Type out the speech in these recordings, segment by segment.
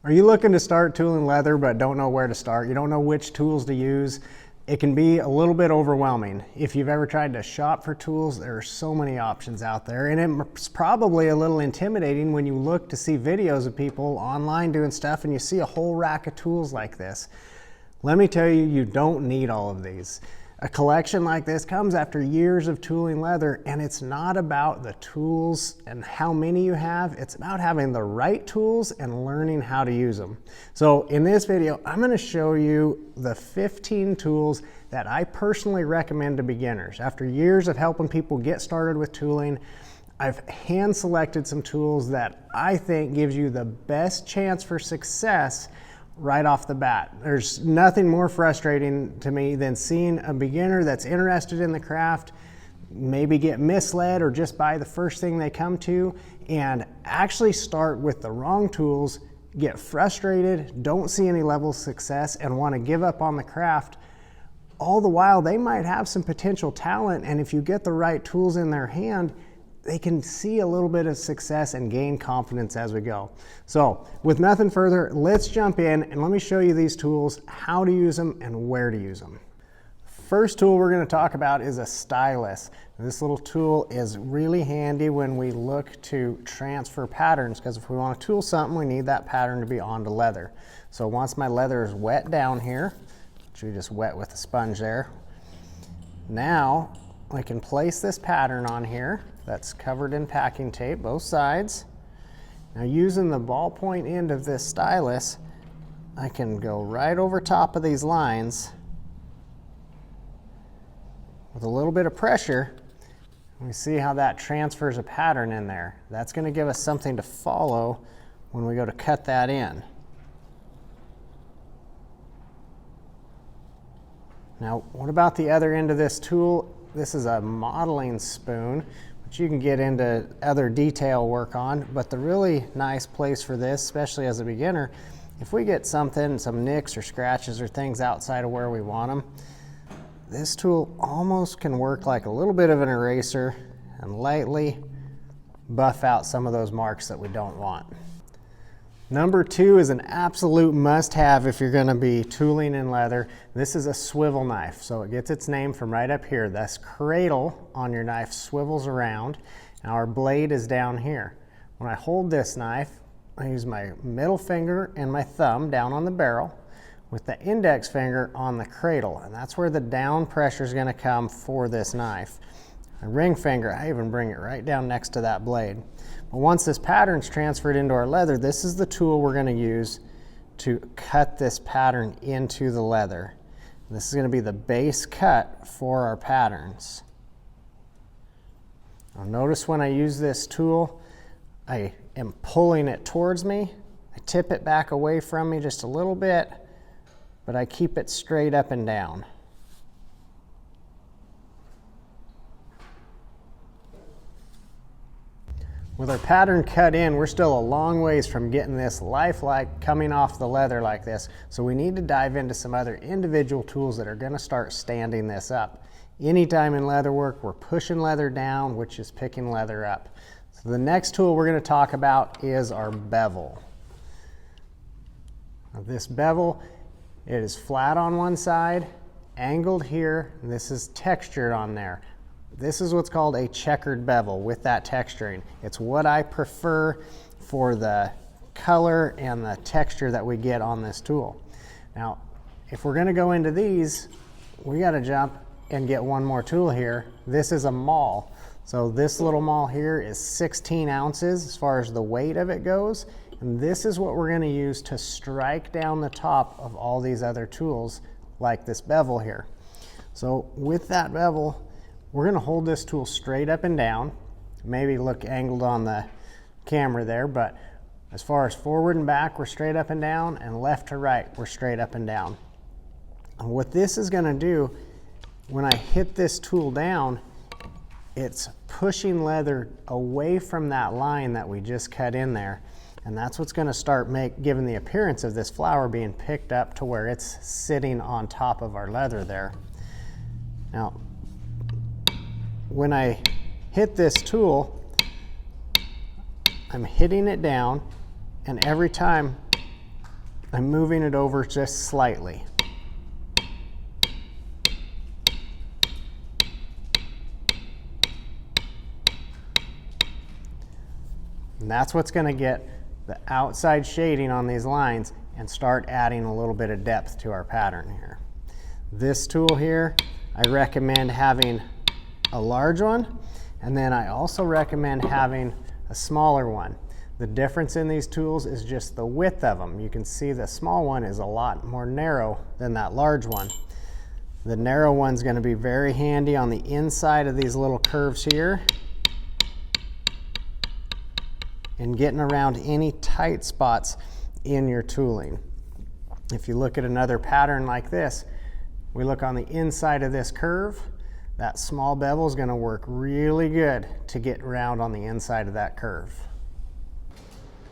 Are you looking to start tooling leather but don't know where to start? You don't know which tools to use? It can be a little bit overwhelming. If you've ever tried to shop for tools, there are so many options out there, and it's probably a little intimidating when you look to see videos of people online doing stuff and you see a whole rack of tools like this. Let me tell you, you don't need all of these. A collection like this comes after years of tooling leather, and it's not about the tools and how many you have. It's about having the right tools and learning how to use them. So in this video, I'm going to show you the 15 tools that I personally recommend to beginners. After years of helping people get started with tooling, I've hand selected some tools that I think gives you the best chance for success right off the bat. There's nothing more frustrating to me than seeing a beginner that's interested in the craft maybe get misled or just buy the first thing they come to and actually start with the wrong tools, get frustrated, don't see any level of success, and want to give up on the craft. All the while, they might have some potential talent, and if you get the right tools in their hand, they can see a little bit of success and gain confidence as we go. So with nothing further, let's jump in and let me show you these tools, how to use them and where to use them. First tool we're going to talk about is a stylist. This little tool is really handy when we look to transfer patterns, because if we want to tool something, we need that pattern to be onto leather. So once my leather is wet down here, which we just wet with a sponge there, now I can place this pattern on here that's covered in packing tape, both sides. Now using the ballpoint end of this stylus, I can go right over top of these lines with a little bit of pressure. We see how that transfers a pattern in there. That's going to give us something to follow when we go to cut that in. Now, what about the other end of this tool? This is a modeling spoon, which you can get into other detail work on, but the really nice place for this, especially as a beginner, if we get something, some nicks or scratches or things outside of where we want them, this tool almost can work like a little bit of an eraser and lightly buff out some of those marks that we don't want. Number two is an absolute must-have if you're going to be tooling in leather. This is a swivel knife. So it gets its name from right up here. This cradle on your knife swivels around. Now our blade is down here. When I hold this knife, I use my middle finger and my thumb down on the barrel with the index finger on the cradle. And that's where the down pressure is going to come for this knife. My ring finger, I even bring it right down next to that blade. But once this pattern's transferred into our leather, this is the tool we're going to use to cut this pattern into the leather. This is going to be the base cut for our patterns. Now notice when I use this tool, I am pulling it towards me. I tip it back away from me just a little bit, but I keep it straight up and down. With our pattern cut in, we're still a long ways from getting this lifelike coming off the leather like this. So we need to dive into some other individual tools that are going to start standing this up. Anytime in leather work, we're pushing leather down, which is picking leather up. So the next tool we're going to talk about is our bevel. Now this bevel, it is flat on one side, angled here, and this is textured on there. This is what's called a checkered bevel with that texturing. It's what I prefer for the color and the texture that we get on this tool. Now, if we're going to go into these, we got to jump and get one more tool here. This is a maul. So this little maul here is 16 ounces as far as the weight of it goes. And this is what we're going to use to strike down the top of all these other tools like this bevel here. So with that bevel, we're going to hold this tool straight up and down, maybe look angled on the camera there, but as far as forward and back, we're straight up and down, and left to right, we're straight up and down. And what this is going to do, when I hit this tool down, it's pushing leather away from that line that we just cut in there, and that's what's going to start giving the appearance of this flower being picked up to where it's sitting on top of our leather there. Now, when I hit this tool, I'm hitting it down, and every time I'm moving it over just slightly. And that's what's going to get the outside shading on these lines and start adding a little bit of depth to our pattern here. This tool here, I recommend having a large one, and then I also recommend having a smaller one. The difference in these tools is just the width of them. You can see the small one is a lot more narrow than that large one. The narrow one's going to be very handy on the inside of these little curves here and getting around any tight spots in your tooling. If you look at another pattern like this, we look on the inside of this curve, that small bevel is going to work really good to get around on the inside of that curve.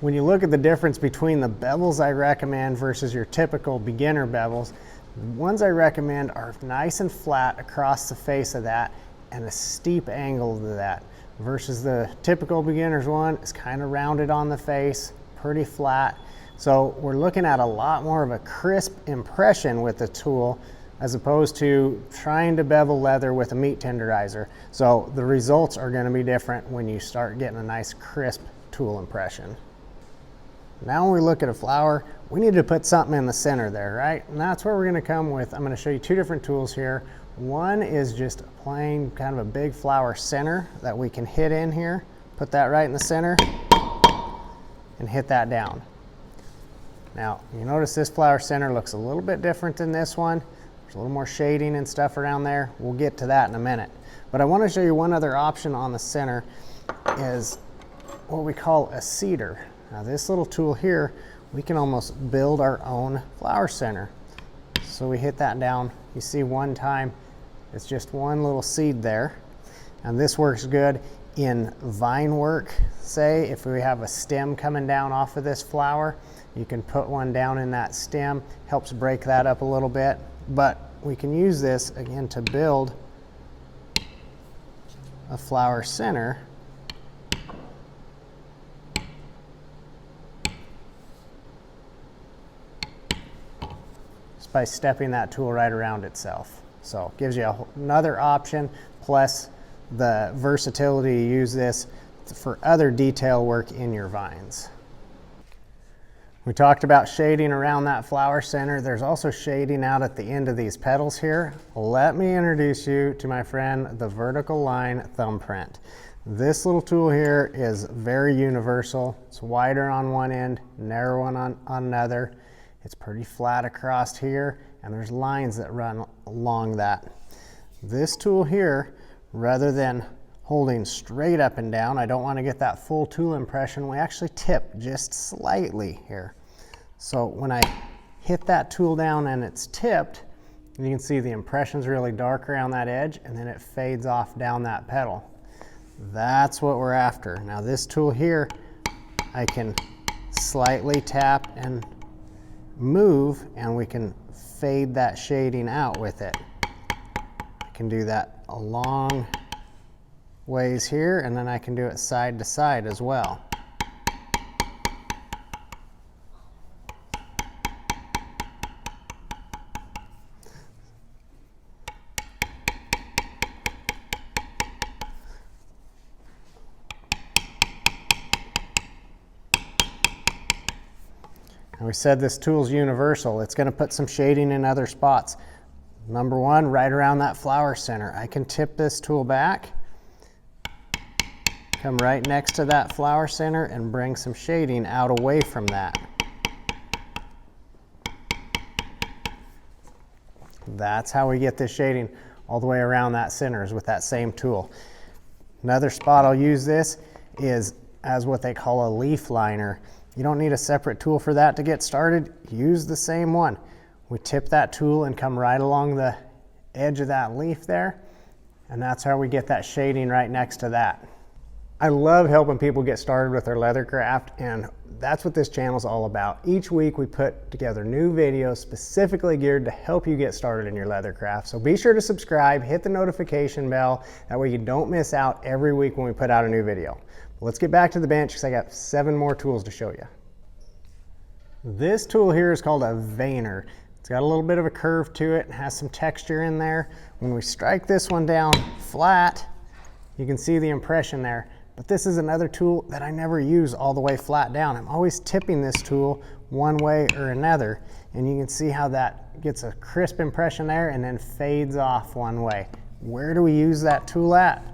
When you look at the difference between the bevels I recommend versus your typical beginner bevels, the ones I recommend are nice and flat across the face of that and a steep angle to that, versus the typical beginner's one is kind of rounded on the face, pretty flat. So we're looking at a lot more of a crisp impression with the tool as opposed to trying to bevel leather with a meat tenderizer. So the results are going to be different when you start getting a nice crisp tool impression. Now when we look at a flower, we need to put something in the center there, right? And that's where we're going to come with, I'm going to show you two different tools here. One is just a plain kind of a big flower center that we can hit in here. Put that right in the center and hit that down. Now you notice this flower center looks a little bit different than this one. There's a little more shading and stuff around there. We'll get to that in a minute. But I want to show you one other option on the center is what we call a cedar. Now this little tool here, we can almost build our own flower center. So we hit that down. You see one time, it's just one little seed there. And this works good in vine work. Say if we have a stem coming down off of this flower, you can put one down in that stem, helps break that up a little bit. But we can use this again to build a flower center. By stepping that tool right around itself. So it gives you another option, plus the versatility to use this for other detail work in your vines. We talked about shading around that flower center. There's also shading out at the end of these petals here. Let me introduce you to my friend, the Vertical Line Thumbprint. This little tool here is very universal. It's wider on one end, narrow on another. It's pretty flat across here, and there's lines that run along that. This tool here, rather than holding straight up and down, I don't want to get that full tool impression, we actually tip just slightly here. So when I hit that tool down and it's tipped, you can see the impression's really dark around that edge, and then it fades off down that petal. That's what we're after. Now this tool here, I can slightly tap and move, and we can fade that shading out with it. I can do that a long ways here, and then I can do it side to side as well. And we said this tool's universal. It's going to put some shading in other spots. Number one, right around that flower center. I can tip this tool back, come right next to that flower center, and bring some shading out away from that. That's how we get this shading all the way around that center, is with that same tool. Another spot I'll use this is as what they call a leaf liner. You don't need a separate tool for that to get started. Use the same one. We tip that tool and come right along the edge of that leaf there, and that's how we get that shading right next to that. I love helping people get started with their leather craft, and that's what this channel is all about. Each week we put together new videos specifically geared to help you get started in your leather craft. So be sure to subscribe, hit the notification bell, that way you don't miss out every week when we put out a new video. Let's get back to the bench because I got 7 more tools to show you. This tool here is called a veiner. It's got a little bit of a curve to it and has some texture in there. When we strike this one down flat, you can see the impression there. But this is another tool that I never use all the way flat down. I'm always tipping this tool one way or another, and you can see how that gets a crisp impression there and then fades off one way. Where do we use that tool at?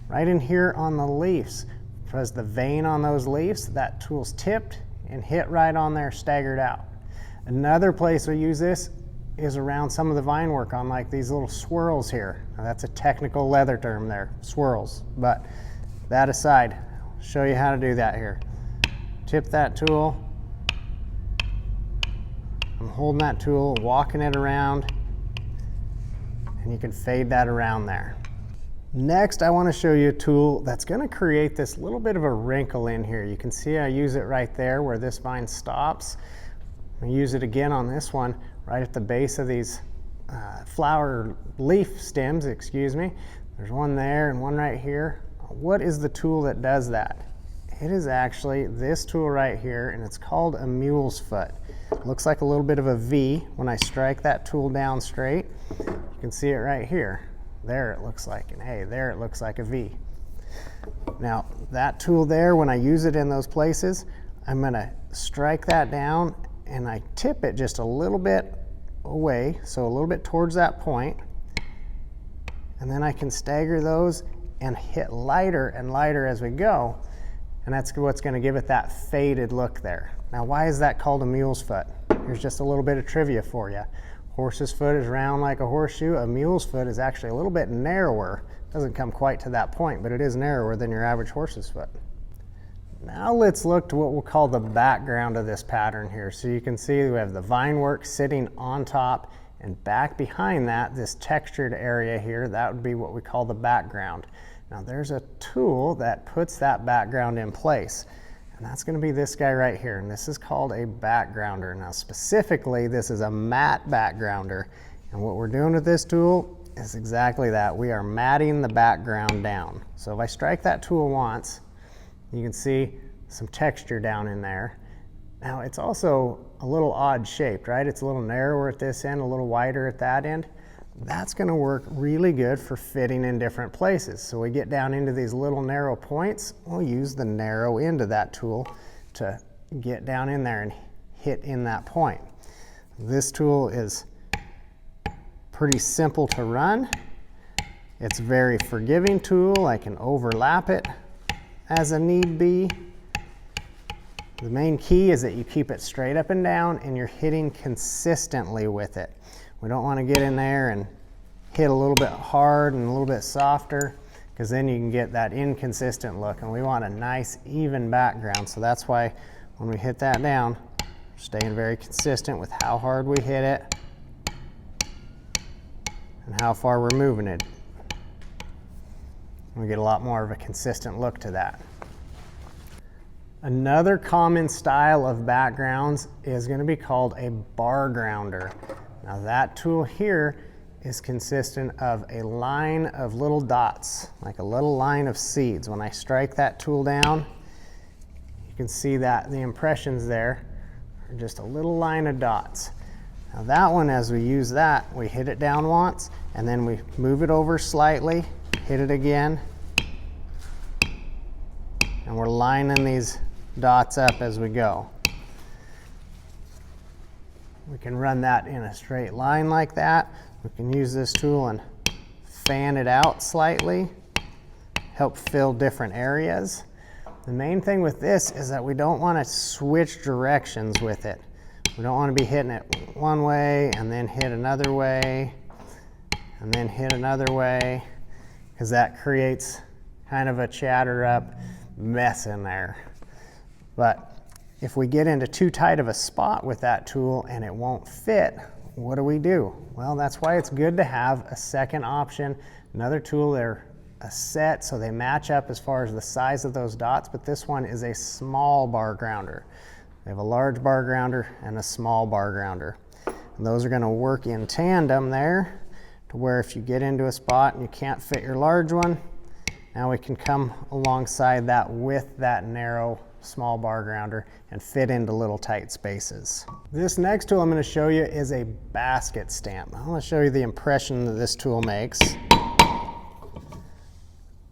Right in here on the leaves. Because the vein on those leaves, that tool's tipped and hit right on there, staggered out. Another place we use this is around some of the vine work on like these little swirls here. Now that's a technical leather term there, swirls. But that aside, I'll show you how to do that here. Tip that tool. I'm holding that tool, walking it around, and you can fade that around there. Next, I want to show you a tool that's going to create this little bit of a wrinkle in here. You can see I use it right there where this vine stops. I use it again on this one right at the base of these flower leaf stems, excuse me. There's one there and one right here. What is the tool that does that? It is actually this tool right here, and it's called a Mules Foot. It looks like a little bit of a V when I strike that tool down straight. You can see it right here. There it looks like, and hey, there it looks like a V. Now that tool there, when I use it in those places, I'm gonna strike that down and I tip it just a little bit away, so a little bit towards that point, and then I can stagger those and hit lighter and lighter as we go, and that's what's gonna give it that faded look there. Now why is that called a mule's foot? Here's just a little bit of trivia for you. Horse's foot is round like a horseshoe. A mule's foot is actually a little bit narrower. Doesn't come quite to that point, but it is narrower than your average horse's foot. Now let's look to what we'll call the background of this pattern here. So you can see we have the vine work sitting on top, and back behind that, this textured area here, that would be what we call the background. Now there's a tool that puts that background in place. And that's going to be this guy right here, and this is called a Bargrounder. Now specifically, this is a matte Bargrounder, and what we're doing with this tool is exactly that. We are matting the background down. So if I strike that tool once, you can see some texture down in there. Now it's also a little odd shaped, right? It's a little narrower at this end, a little wider at that end. That's going to work really good for fitting in different places. So we get down into these little narrow points, we'll use the narrow end of that tool to get down in there and hit in that point. This tool is pretty simple to run. It's a very forgiving tool. I can overlap it as a need be. The main key is that you keep it straight up and down and you're hitting consistently with it. We don't want to get in there and hit a little bit hard and a little bit softer, because then you can get that inconsistent look, and we want a nice even background. So that's why when we hit that down, we're staying very consistent with how hard we hit it and how far we're moving it. We get a lot more of a consistent look to that. Another common style of backgrounds is going to be called a Bargrounder. Now that tool here is consistent of a line of little dots, like a little line of seeds. When I strike that tool down, you can see that the impressions there are just a little line of dots. Now that one, as we use that, we hit it down once, and then we move it over slightly, hit it again, and we're lining these dots up as we go. We can run that in a straight line like that. We can use this tool and fan it out slightly, help fill different areas. The main thing with this is that we don't want to switch directions with it. We don't want to be hitting it one way and then hit another way and then hit another way, because that creates kind of a chatter up mess in there. But if we get into too tight of a spot with that tool and it won't fit, what do? Well, that's why it's good to have a second option, another tool. They're a set, so they match up as far as the size of those dots, but this one is a small Bargrounder. They have a large Bargrounder and a small Bargrounder. And those are going to work in tandem there, to where if you get into a spot and you can't fit your large one, now we can come alongside that with that narrow small bar grounder and fit into little tight spaces. This next tool I'm going to show you is a basket stamp. I'm going to show you the impression that this tool makes.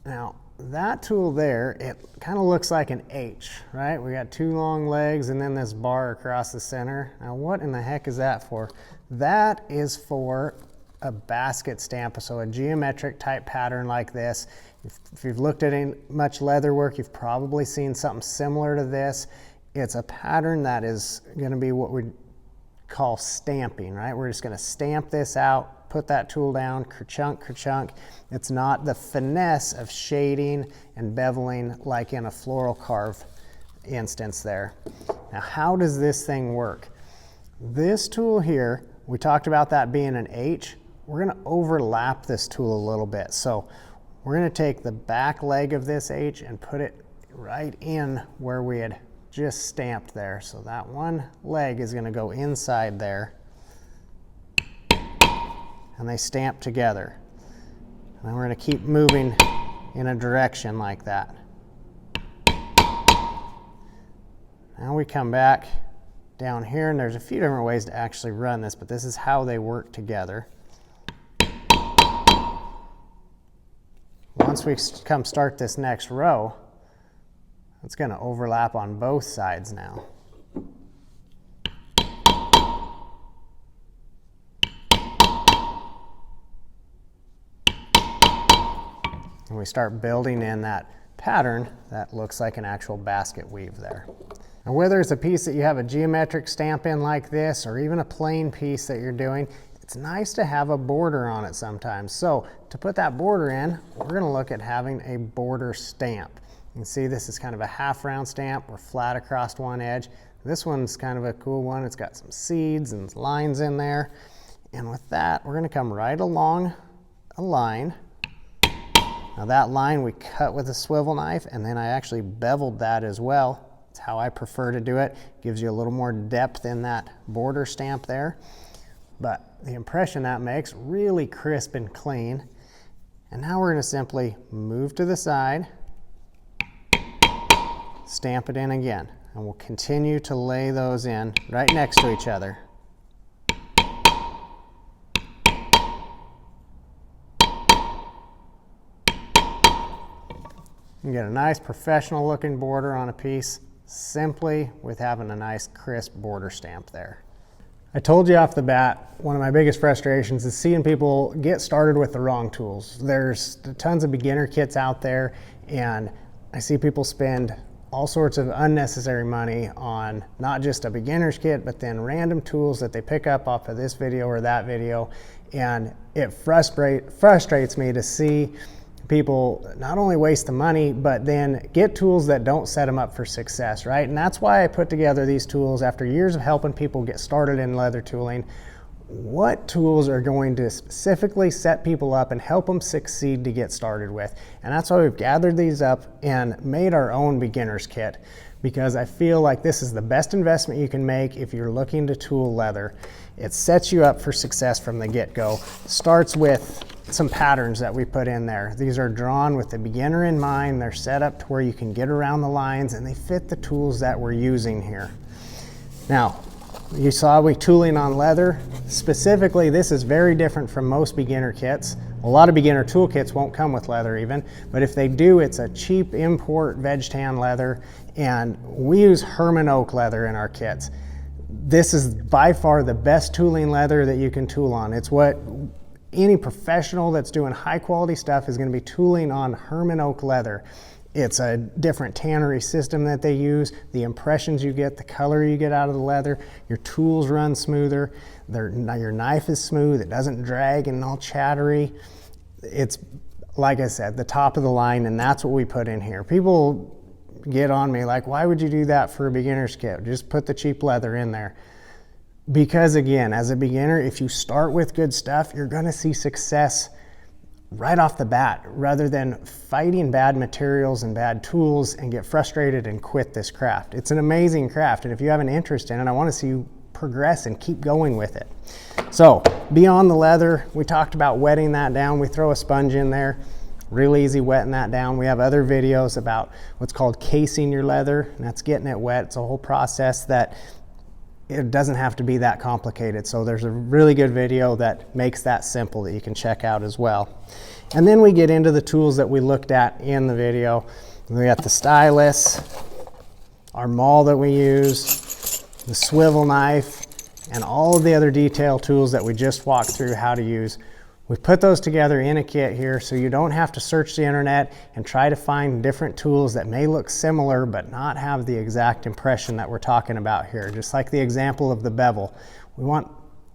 Now, that tool there, it kind of looks like an H, right? We got two long legs and then this bar across the center. Now, what in the heck is that for? That is for a basket stamp, so a geometric type pattern like this. If you've looked at much leather work, you've probably seen something similar to this. It's a pattern that is going to be what we call stamping, right? We're just going to stamp this out, put that tool down, kerchunk, kerchunk. It's not the finesse of shading and beveling like in a floral carve instance there. Now, how does this thing work? This tool here, we talked about that being an H. We're going to overlap this tool a little bit. So we're going to take the back leg of this H and put it right in where we had just stamped there. So that one leg is going to go inside there. And they stamp together. And then we're going to keep moving in a direction like that. Now we come back down here, and there's a few different ways to actually run this, but this is how they work together. Once we come start this next row, it's going to overlap on both sides now. And we start building in that pattern that looks like an actual basket weave there. And whether it's a piece that you have a geometric stamp in like this, or even a plain piece that you're doing, it's nice to have a border on it sometimes. So to put that border in, we're going to look at having a border stamp. You can see this is kind of a half round stamp. We're flat across one edge. This one's kind of a cool one. It's got some seeds and lines in there. And with that, we're going to come right along a line. Now that line we cut with a swivel knife, and then I actually beveled that as well. It's how I prefer to do it. Gives you a little more depth in that border stamp there. But the impression that makes, really crisp and clean. And now we're going to simply move to the side, stamp it in again, and we'll continue to lay those in right next to each other. You get a nice professional looking border on a piece simply with having a nice crisp border stamp there. I told you off the bat, one of my biggest frustrations is seeing people get started with the wrong tools. There's tons of beginner kits out there, and I see people spend all sorts of unnecessary money on not just a beginner's kit, but then random tools that they pick up off of this video or that video. And it frustrates me to see people not only waste the money, but then get tools that don't set them up for success, right? And that's why I put together these tools after years of helping people get started in leather tooling. What tools are going to specifically set people up and help them succeed to get started with? And that's why we've gathered these up and made our own beginner's kit, because I feel like this is the best investment you can make if you're looking to tool leather. It sets you up for success from the get-go. Starts with some patterns that we put in there. These are drawn with the beginner in mind. They're set up to where you can get around the lines, and they fit the tools that we're using here. Now, you saw we tooling on leather. Specifically, this is very different from most beginner kits. A lot of beginner tool kits won't come with leather even, but if they do, it's a cheap import veg tan leather, and we use Herman oak leather in our kits. This is by far the best tooling leather that you can tool on. It's what any professional that's doing high quality stuff is going to be tooling on Herman oak leather. It's a different tannery system that they use. The impressions you get, the color you get out of the leather, your tools run smoother, your knife is smooth, it doesn't drag and all chattery. It's, like I said, the top of the line, and that's what we put in here. People get on me like, why would you do that for a beginner's kit? Just put the cheap leather in there. Because again, as a beginner, if you start with good stuff, you're gonna see success right off the bat, rather than fighting bad materials and bad tools and get frustrated and quit this craft. It's an amazing craft, and if you have an interest in it, I wanna see you progress and keep going with it. So, beyond the leather, we talked about wetting that down. We throw a sponge in there. Real easy wetting that down. We have other videos about what's called casing your leather, and that's getting it wet. It's a whole process that it doesn't have to be that complicated. So there's a really good video that makes that simple that you can check out as well. And then we get into the tools that we looked at in the video. We got the Stylist, our maul that we use, the swivel knife, and all of the other detail tools that we just walked through how to use. We put those together in a kit here so you don't have to search the internet and try to find different tools that may look similar but not have the exact impression that we're talking about here. Just like the example of the bevel. We want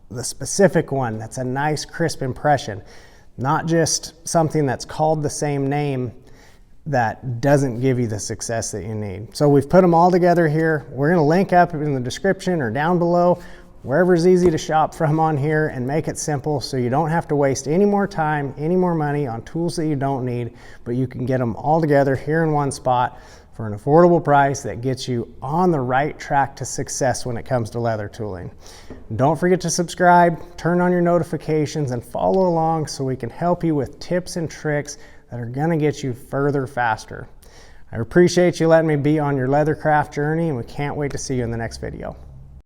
the specific one that's a nice crisp impression, not just something that's called the same name that doesn't give you the success that you need. So we've put them all together here. We're going to link up in the description or down below, wherever's easy to shop from on here, and make it simple so you don't have to waste any more time, any more money on tools that you don't need, but you can get them all together here in one spot for an affordable price that gets you on the right track to success when it comes to leather tooling. Don't forget to subscribe, turn on your notifications, and follow along so we can help you with tips and tricks that are gonna get you further faster. I appreciate you letting me be on your leathercraft journey, and we can't wait to see you in the next video.